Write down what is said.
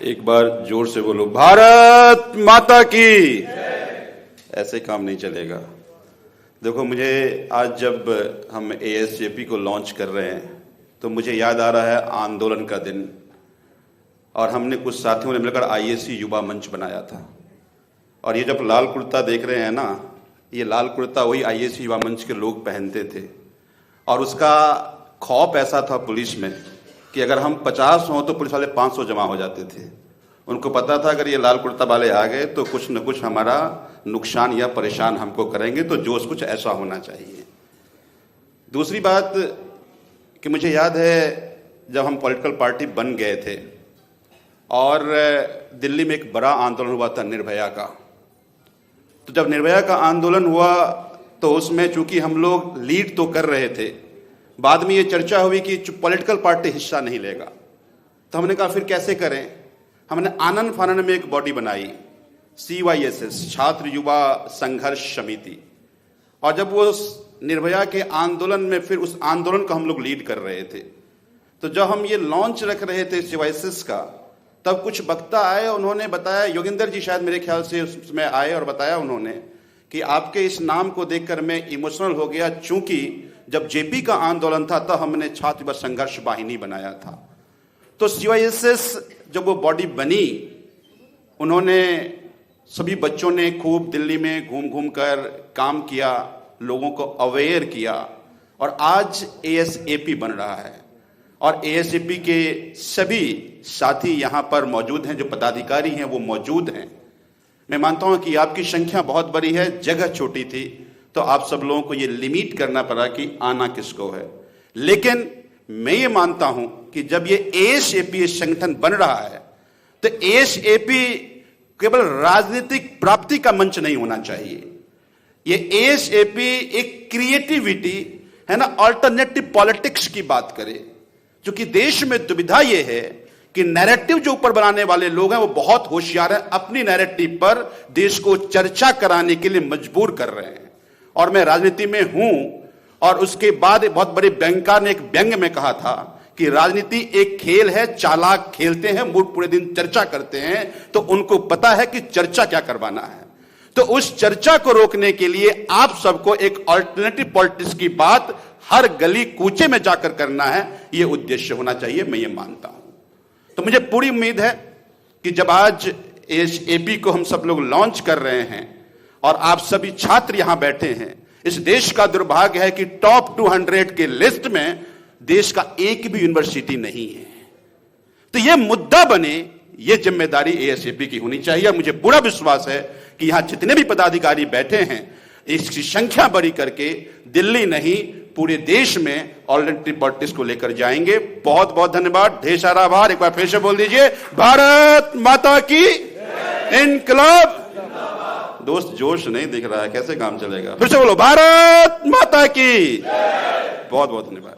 एक बार जोर से बोलो, भारत माता की। ऐसे काम नहीं चलेगा। देखो, मुझे आज जब हम एएसजेपी को लॉन्च कर रहे हैं तो मुझे याद आ रहा है आंदोलन का दिन, और हमने कुछ साथियों ने मिलकर आईएससी युवा मंच बनाया था। और ये जब लाल कुर्ता देख रहे हैं ना, ये लाल कुर्ता वही आईएससी युवा मंच के लोग पहनते थे। और उसका खौफ ऐसा था पुलिस में कि अगर हम 50 हों तो पुलिस वाले 500 जमा हो जाते थे। उनको पता था अगर ये लाल कुर्ता वाले आ गए तो कुछ न कुछ हमारा नुकसान या परेशान हमको करेंगे, तो जोश कुछ ऐसा होना चाहिए। दूसरी बात कि मुझे याद है जब हम पॉलिटिकल पार्टी बन गए थे और दिल्ली में एक बड़ा आंदोलन हुआ था निर्भया का। तो जब निर्भया का आंदोलन हुआ तो उसमें चूंकि हम लोग लीड तो कर रहे थे, बाद में ये चर्चा हुई कि पॉलिटिकल पार्टी हिस्सा नहीं लेगा। तो हमने कहा फिर कैसे करें। हमने आनन फानन में एक बॉडी बनाई, CYSS, छात्र युवा संघर्ष समिति। और जब वो निर्भया के आंदोलन में फिर उस आंदोलन को हम लोग लीड कर रहे थे, तो जब हम ये लॉन्च रख रहे थे CYSS का, तब कुछ वक्ता आए, उन्होंने बताया, योगेंद्र जी शायद मेरे ख्याल से उसमें आए और बताया उन्होंने कि आपके इस नाम को देखकर मैं इमोशनल हो गया, चूंकि जब जेपी का आंदोलन था तब हमने छात्र युवा संघर्ष वाहिनी बनाया था। तो CYSS जब वो बॉडी बनी, उन्होंने सभी बच्चों ने खूब दिल्ली में घूम घूम कर काम किया, लोगों को अवेयर किया, और आज ASAP बन रहा है। और ASAP के सभी साथी यहाँ पर मौजूद हैं, जो पदाधिकारी हैं वो मौजूद हैं। मैं मानता हूँ कि आपकी संख्या बहुत बड़ी है, जगह छोटी थी, तो आप सब लोगों को ये लिमिट करना पड़ा कि आना किसको है। लेकिन मैं ये मानता हूं कि जब ये ASAP संगठन बन रहा है तो ASAP केवल राजनीतिक प्राप्ति का मंच नहीं होना चाहिए। ये ASAP एक क्रिएटिविटी है ना, अल्टरनेटिव पॉलिटिक्स की बात करे। क्योंकि देश में दुविधा ये है कि नैरेटिव जो ऊपर बनाने वाले लोग हैं वो बहुत होशियार हैं, अपनी नैरेटिव पर देश को चर्चा कराने के लिए मजबूर कर रहे हैं। और मैं राजनीति में हूं, और उसके बाद बहुत बड़े बैंकर ने एक व्यंग में कहा था कि राजनीति एक खेल है, चालाक खेलते हैं, मूड पूरे दिन चर्चा करते हैं, तो उनको पता है कि चर्चा क्या करवाना है। तो उस चर्चा को रोकने के लिए आप सबको एक अल्टरनेटिव पॉलिटिक्स की बात हर गली कूचे में जाकर करना है, यह उद्देश्य होना चाहिए, मैं ये मानता हूं। तो मुझे पूरी उम्मीद है कि जब आज ASAP को हम सब लोग लॉन्च कर रहे हैं और आप सभी छात्र यहां बैठे हैं, इस देश का दुर्भाग्य है कि टॉप 200 के लिस्ट में देश का एक भी यूनिवर्सिटी नहीं है। तो यह मुद्दा बने, यह जिम्मेदारी ASAP की होनी चाहिए। मुझे पूरा विश्वास है कि यहां जितने भी पदाधिकारी बैठे हैं, इसकी संख्या बड़ी करके दिल्ली नहीं पूरे देश में ऑल्टरनेटिव पॉलिटिक्स को लेकर जाएंगे। बहुत बहुत धन्यवाद, ढेर सारा आभार। एक बार फिर से बोल दीजिए, भारत माता की इनकलाब। दोस्त जोश नहीं दिख रहा है, कैसे काम चलेगा? फिर से बोलो, भारत माता की। बहुत बहुत धन्यवाद।